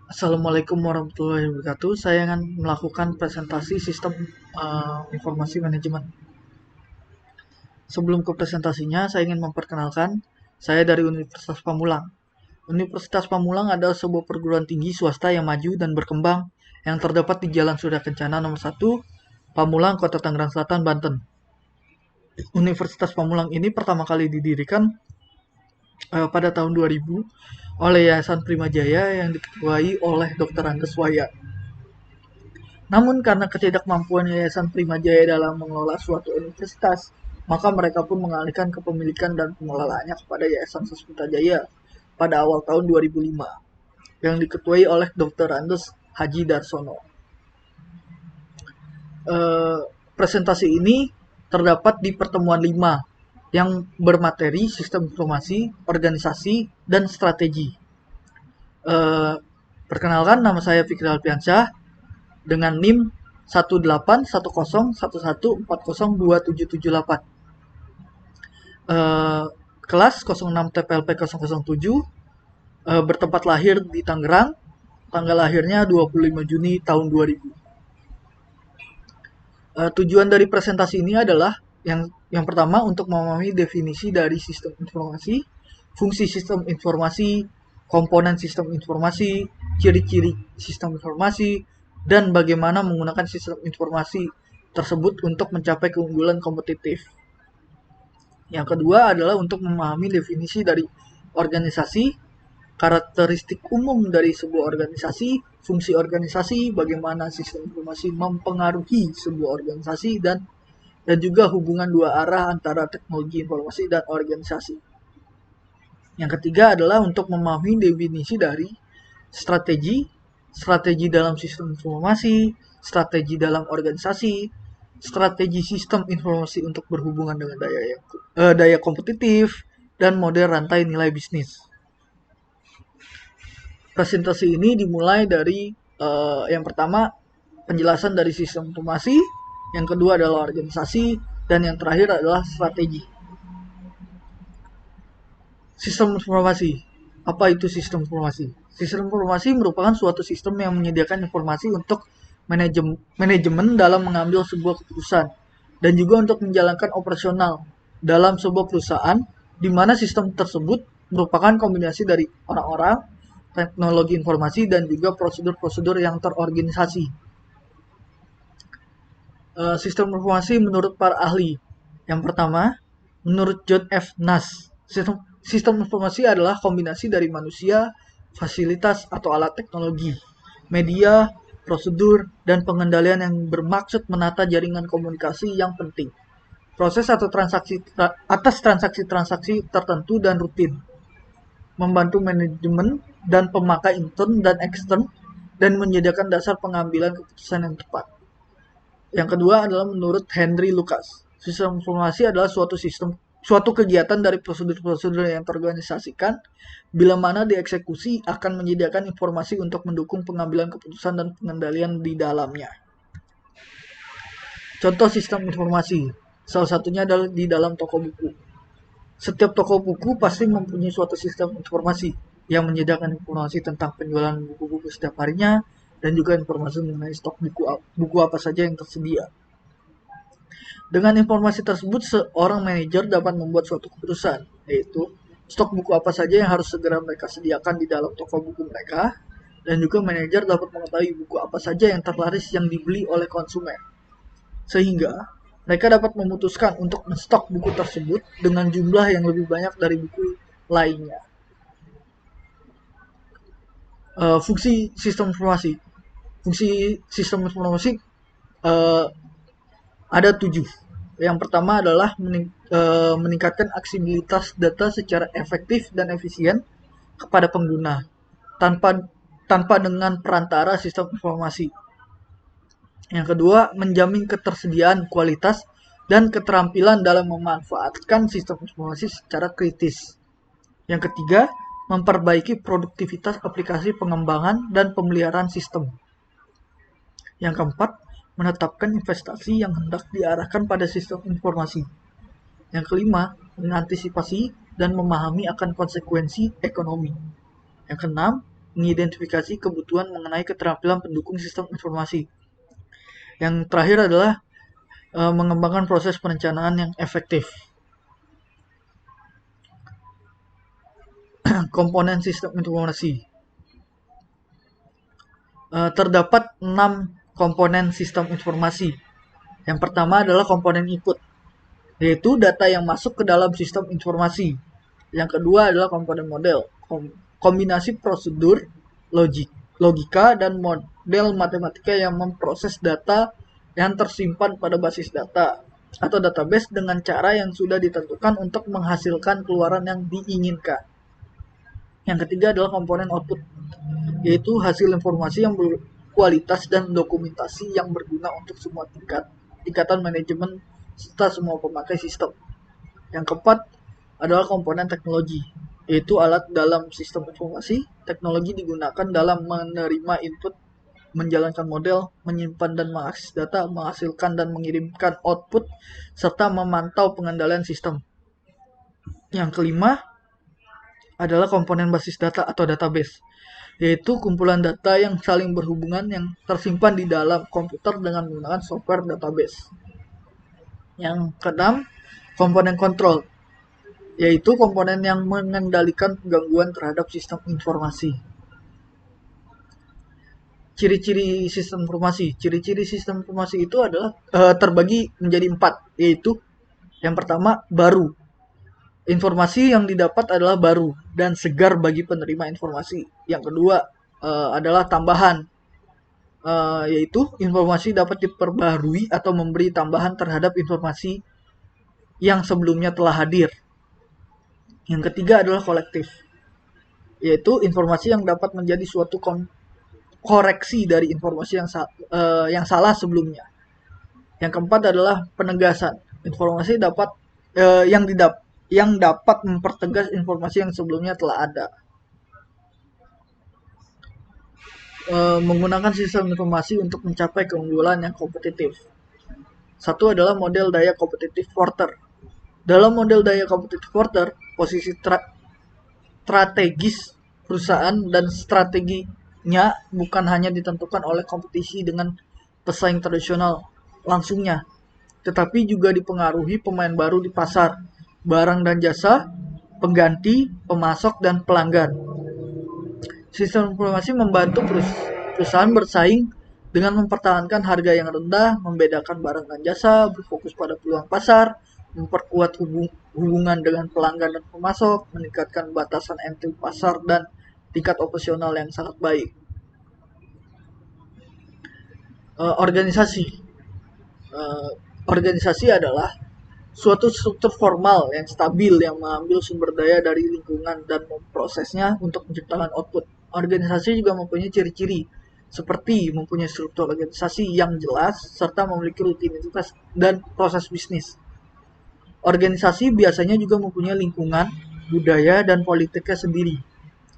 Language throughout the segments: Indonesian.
Assalamualaikum warahmatullahi wabarakatuh. Saya akan melakukan presentasi sistem informasi manajemen. Sebelum ke presentasinya, saya ingin memperkenalkan saya dari Universitas Pamulang. Universitas Pamulang adalah sebuah perguruan tinggi swasta yang maju dan berkembang yang terdapat di Jalan Surya Kencana nomor 1, Pamulang, Kota Tangerang Selatan, Banten. Universitas Pamulang ini pertama kali didirikan pada tahun 2000 oleh Yayasan Primajaya yang diketuai oleh Dr. Andes Waya. Namun karena ketidakmampuan Yayasan Primajaya dalam mengelola suatu universitas, maka mereka pun mengalihkan kepemilikan dan pengelolaannya kepada Yayasan Sasmita Jaya pada awal tahun 2005 yang diketuai oleh Dr. Andes Haji Darsono. Presentasi ini terdapat di pertemuan 5 yang bermateri sistem informasi, organisasi, dan strategi. Perkenalkan, nama saya Fikri Alfiansyah dengan NIM 1810111402778. Kelas 06 TPLP 007, bertempat lahir di Tangerang, tanggal lahirnya 25 Juni tahun 2000. Tujuan dari presentasi ini adalah yang pertama untuk memahami definisi dari sistem informasi, fungsi sistem informasi, komponen sistem informasi, ciri-ciri sistem informasi, dan bagaimana menggunakan sistem informasi tersebut untuk mencapai keunggulan kompetitif. Yang kedua adalah untuk memahami definisi dari organisasi, karakteristik umum dari sebuah organisasi, fungsi organisasi, bagaimana sistem informasi mempengaruhi sebuah organisasi, dan juga hubungan dua arah antara teknologi informasi dan organisasi. Yang ketiga adalah untuk memahami definisi dari strategi dalam sistem informasi, strategi dalam organisasi, strategi sistem informasi untuk berhubungan dengan daya kompetitif, dan model rantai nilai bisnis. Presentasi ini dimulai dari yang pertama penjelasan dari sistem informasi, yang kedua adalah organisasi, dan yang terakhir adalah strategi. Sistem informasi. Apa itu sistem informasi? Sistem informasi merupakan suatu sistem yang menyediakan informasi untuk manajemen dalam mengambil sebuah keputusan dan juga untuk menjalankan operasional dalam sebuah perusahaan, di mana sistem tersebut merupakan kombinasi dari orang-orang, teknologi informasi, dan juga prosedur-prosedur yang terorganisasi. Sistem informasi menurut para ahli. Yang pertama, menurut John F. Nash, sistem informasi adalah kombinasi dari manusia, fasilitas atau alat teknologi, media, prosedur, dan pengendalian yang bermaksud menata jaringan komunikasi yang penting. Proses atau transaksi-transaksi tertentu dan rutin, membantu manajemen dan pemakai intern dan ekstern, dan menyediakan dasar pengambilan keputusan yang tepat. Yang kedua adalah menurut Henry Lucas, sistem informasi adalah suatu kegiatan dari prosedur-prosedur yang terorganisasikan, bila mana dieksekusi akan menyediakan informasi untuk mendukung pengambilan keputusan dan pengendalian di dalamnya. Contoh sistem informasi, salah satunya adalah di dalam toko buku. Setiap toko buku pasti mempunyai suatu sistem informasi yang menyediakan informasi tentang penjualan buku-buku setiap harinya, dan juga informasi mengenai stok buku apa saja yang tersedia. Dengan informasi tersebut, seorang manajer dapat membuat suatu keputusan, yaitu stok buku apa saja yang harus segera mereka sediakan di dalam toko buku mereka, dan juga manajer dapat mengetahui buku apa saja yang terlaris yang dibeli oleh konsumen. Sehingga mereka dapat memutuskan untuk menstok buku tersebut dengan jumlah yang lebih banyak dari buku lainnya. Fungsi sistem informasi. Fungsi sistem informasi ada 7. Yang pertama adalah meningkatkan aksesibilitas data secara efektif dan efisien kepada pengguna tanpa dengan perantara sistem informasi. Yang kedua, menjamin ketersediaan kualitas dan keterampilan dalam memanfaatkan sistem informasi secara kritis. Yang ketiga, memperbaiki produktivitas aplikasi pengembangan dan pemeliharaan sistem. Yang keempat, menetapkan investasi yang hendak diarahkan pada sistem informasi. Yang kelima, mengantisipasi dan memahami akan konsekuensi ekonomi. Yang keenam, mengidentifikasi kebutuhan mengenai keterampilan pendukung sistem informasi. Yang terakhir adalah mengembangkan proses perencanaan yang efektif. Komponen sistem informasi. Terdapat 6 komponen sistem informasi. Yang pertama adalah komponen input, yaitu data yang masuk ke dalam sistem informasi. Yang kedua adalah komponen model, kombinasi prosedur, logika, dan model matematika yang memproses data yang tersimpan pada basis data atau database dengan cara yang sudah ditentukan untuk menghasilkan keluaran yang diinginkan. Yang ketiga adalah komponen output, yaitu hasil informasi yang berkualitas dan dokumentasi yang berguna untuk semua tingkatan manajemen serta semua pemakai sistem. Yang keempat adalah komponen teknologi, yaitu alat dalam sistem informasi. Teknologi digunakan dalam menerima input, menjalankan model, menyimpan dan mengakses data, menghasilkan dan mengirimkan output, serta memantau pengendalian sistem. Yang kelima adalah komponen basis data atau database, yaitu kumpulan data yang saling berhubungan yang tersimpan di dalam komputer dengan menggunakan software database. Yang keenam, komponen kontrol, yaitu komponen yang mengendalikan gangguan terhadap sistem informasi. Ciri-ciri sistem informasi. Ciri-ciri sistem informasi itu adalah terbagi menjadi 4, yaitu yang pertama baru. Informasi yang didapat adalah baru dan segar bagi penerima informasi. Yang kedua adalah tambahan, yaitu informasi dapat diperbarui atau memberi tambahan terhadap informasi yang sebelumnya telah hadir. Yang ketiga adalah kolektif, yaitu informasi yang dapat menjadi suatu koreksi dari informasi yang salah sebelumnya. Yang keempat adalah penegasan, informasi yang dapat mempertegas informasi yang sebelumnya telah ada. Menggunakan sistem informasi untuk mencapai keunggulan yang kompetitif. Satu adalah model daya kompetitif Porter. Dalam model daya kompetitif Porter, posisi strategis perusahaan dan strateginya bukan hanya ditentukan oleh kompetisi dengan pesaing tradisional langsungnya, tetapi juga dipengaruhi pemain baru di pasar, barang dan jasa, pengganti, pemasok, dan pelanggan. Sistem informasi membantu perusahaan bersaing dengan mempertahankan harga yang rendah, membedakan barang dan jasa, berfokus pada peluang pasar, memperkuat hubungan dengan pelanggan dan pemasok, meningkatkan batasan entry pasar, dan tingkat operasional yang sangat baik. Organisasi adalah suatu struktur formal yang stabil yang mengambil sumber daya dari lingkungan dan memprosesnya untuk menciptakan output. Organisasi juga mempunyai ciri-ciri seperti mempunyai struktur organisasi yang jelas serta memiliki rutinitas dan proses bisnis. Organisasi biasanya juga mempunyai lingkungan, budaya, dan politiknya sendiri.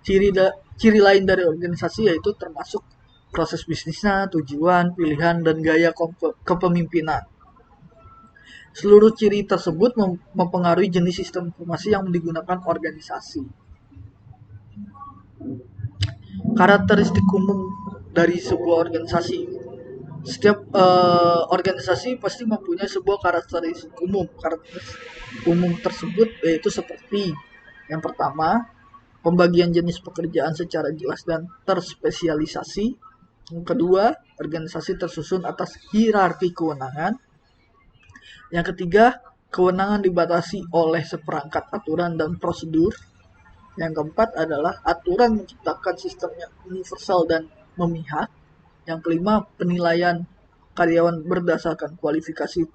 Ciri lain dari organisasi yaitu termasuk proses bisnisnya, tujuan, pilihan, dan gaya kepemimpinan. Seluruh ciri tersebut mempengaruhi jenis sistem informasi yang digunakan organisasi. Karakteristik umum dari sebuah organisasi. Setiap organisasi pasti mempunyai sebuah karakteristik umum. Karakteristik umum tersebut yaitu seperti yang pertama, pembagian jenis pekerjaan secara jelas dan terspesialisasi. Yang kedua, organisasi tersusun atas hierarki kewenangan. Yang ketiga, kewenangan dibatasi oleh seperangkat aturan dan prosedur. Yang keempat adalah aturan menciptakan sistem yang universal dan memihak. Yang kelima, penilaian karyawan berdasarkan kualifikasi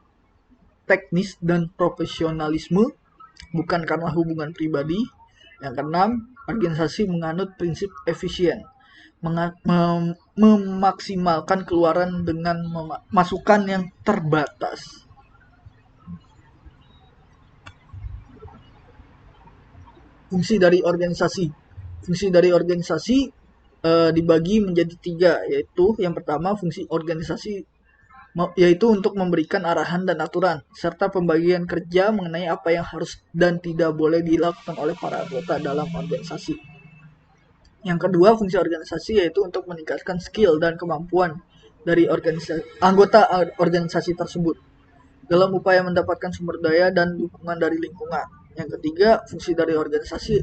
teknis dan profesionalisme, bukan karena hubungan pribadi. Yang keenam, organisasi menganut prinsip efisien, memaksimalkan keluaran dengan masukan yang terbatas. Fungsi dari organisasi dibagi menjadi 3, yaitu yang pertama fungsi organisasi yaitu untuk memberikan arahan dan aturan serta pembagian kerja mengenai apa yang harus dan tidak boleh dilakukan oleh para anggota dalam organisasi. Yang kedua, fungsi organisasi yaitu untuk meningkatkan skill dan kemampuan dari anggota organisasi tersebut dalam upaya mendapatkan sumber daya dan dukungan dari lingkungan. Yang ketiga, fungsi dari organisasi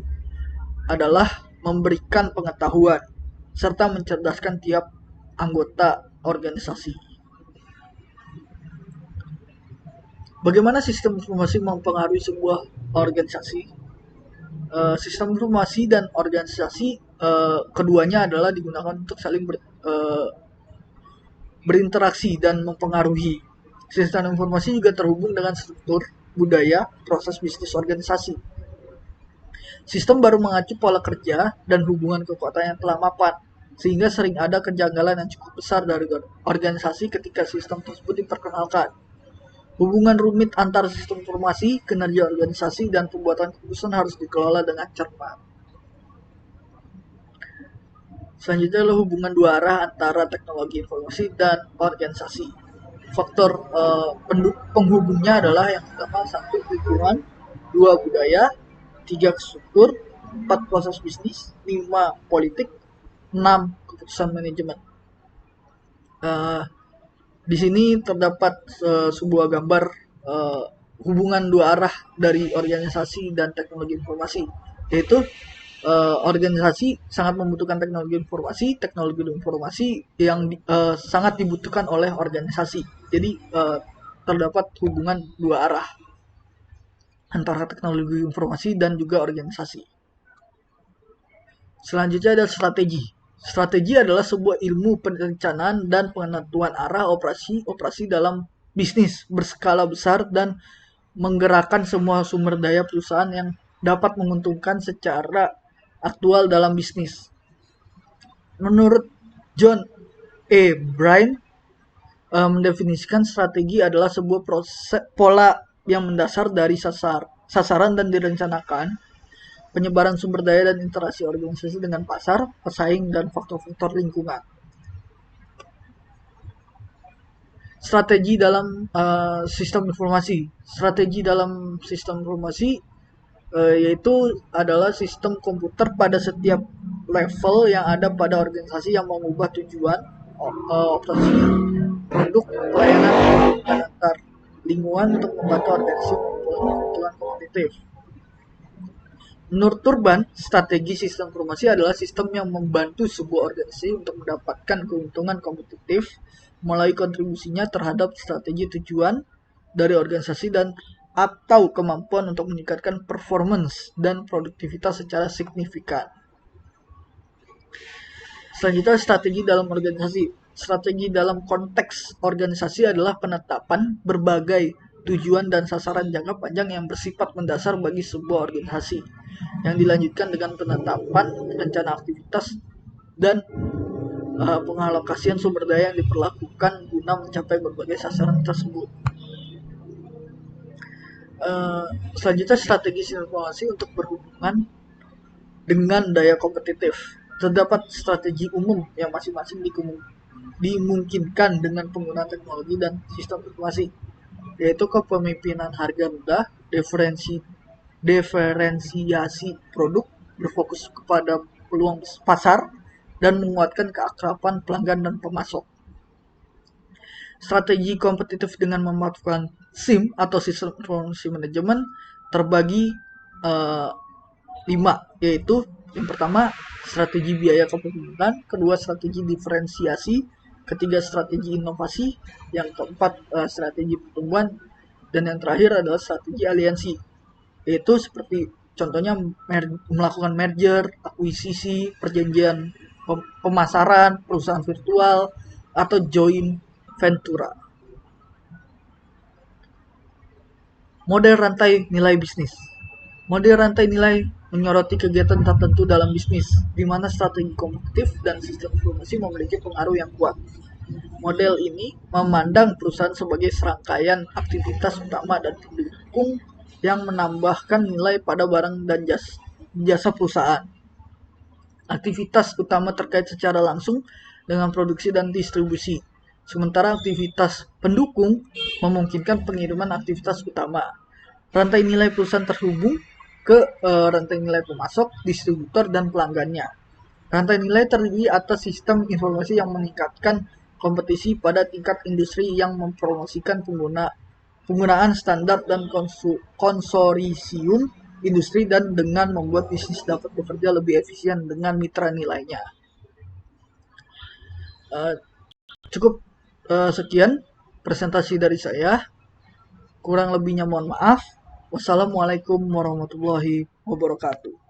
adalah memberikan pengetahuan serta mencerdaskan tiap anggota organisasi. Bagaimana sistem informasi mempengaruhi sebuah organisasi? Sistem informasi dan organisasi keduanya adalah digunakan untuk saling berinteraksi dan mempengaruhi. Sistem informasi juga terhubung dengan struktur, budaya, proses bisnis organisasi. Sistem baru mengacu pola kerja dan hubungan kekuatan yang telah mapan, sehingga sering ada kejanggalan yang cukup besar dari organisasi ketika sistem tersebut diperkenalkan. Hubungan rumit antara sistem informasi, kinerja organisasi, dan pembuatan keputusan harus dikelola dengan cermat. Selanjutnya adalah hubungan dua arah antara teknologi informasi dan organisasi. Faktor penghubungnya adalah yang pertama, 1 lingkungan, 2 budaya, 3 struktur, 4 proses bisnis, 5 politik, 6 keputusan manajemen. Di sini terdapat sebuah gambar hubungan dua arah dari organisasi dan teknologi informasi, yaitu organisasi sangat membutuhkan teknologi informasi yang sangat dibutuhkan oleh organisasi. Jadi terdapat hubungan dua arah antara teknologi informasi dan juga organisasi. Selanjutnya ada strategi. Strategi adalah sebuah ilmu perencanaan dan penentuan arah operasi dalam bisnis berskala besar dan menggerakkan semua sumber daya perusahaan yang dapat menguntungkan secara aktual dalam bisnis. Menurut John E. Bryan, mendefinisikan strategi adalah sebuah pola yang mendasar dari sasaran dan direncanakan, penyebaran sumber daya dan interaksi organisasi dengan pasar, pesaing, dan faktor-faktor lingkungan. Strategi dalam sistem informasi. Strategi dalam sistem informasi yaitu adalah sistem komputer pada setiap level yang ada pada organisasi yang mengubah tujuan, operasi, produk, pelayanan, dan antar lingkungan untuk membantu organisasi memperoleh keuntungan kompetitif. Menurut Turban, strategi sistem informasi adalah sistem yang membantu sebuah organisasi untuk mendapatkan keuntungan kompetitif melalui kontribusinya terhadap strategi tujuan dari organisasi dan atau kemampuan untuk meningkatkan performance dan produktivitas secara signifikan. Selanjutnya, strategi dalam organisasi. Strategi dalam konteks organisasi adalah penetapan berbagai tujuan dan sasaran jangka panjang yang bersifat mendasar bagi sebuah organisasi, yang dilanjutkan dengan penetapan rencana aktivitas dan pengalokasian sumber daya yang diperlakukan guna mencapai berbagai sasaran tersebut. Selanjutnya, strategi informasi untuk berhubungan dengan daya kompetitif. Terdapat strategi umum yang masing-masing dimungkinkan dengan penggunaan teknologi dan sistem informasi, yaitu kepemimpinan harga rendah, diferensiasi produk, berfokus kepada peluang pasar, dan menguatkan keakraban pelanggan dan pemasok. Strategi kompetitif dengan memanfaatkan SIM atau Sistem Informasi Manajemen terbagi 5, yaitu yang pertama strategi biaya kepemimpinan, kedua strategi diferensiasi, ketiga strategi inovasi, yang keempat strategi pertumbuhan, dan yang terakhir adalah strategi aliansi, yaitu seperti contohnya melakukan merger, akuisisi, perjanjian pemasaran, perusahaan virtual, atau joint venture. Model rantai nilai bisnis. Model rantai nilai menyoroti kegiatan tertentu dalam bisnis, di mana strategi kompetitif dan sistem informasi memiliki pengaruh yang kuat. Model ini memandang perusahaan sebagai serangkaian aktivitas utama dan pendukung yang menambahkan nilai pada barang dan jasa perusahaan. Aktivitas utama terkait secara langsung dengan produksi dan distribusi, sementara aktivitas pendukung memungkinkan pengiriman aktivitas utama. Rantai nilai perusahaan terhubung ke rantai nilai pemasok, distributor, dan pelanggannya. Rantai nilai terdiri atas sistem informasi yang meningkatkan kompetisi pada tingkat industri yang mempromosikan penggunaan standar dan konsorsium industri dan dengan membuat bisnis dapat bekerja lebih efisien dengan mitra nilainya. Uh, Cukup sekian presentasi dari saya. Kurang lebihnya mohon maaf. Wassalamualaikum warahmatullahi wabarakatuh.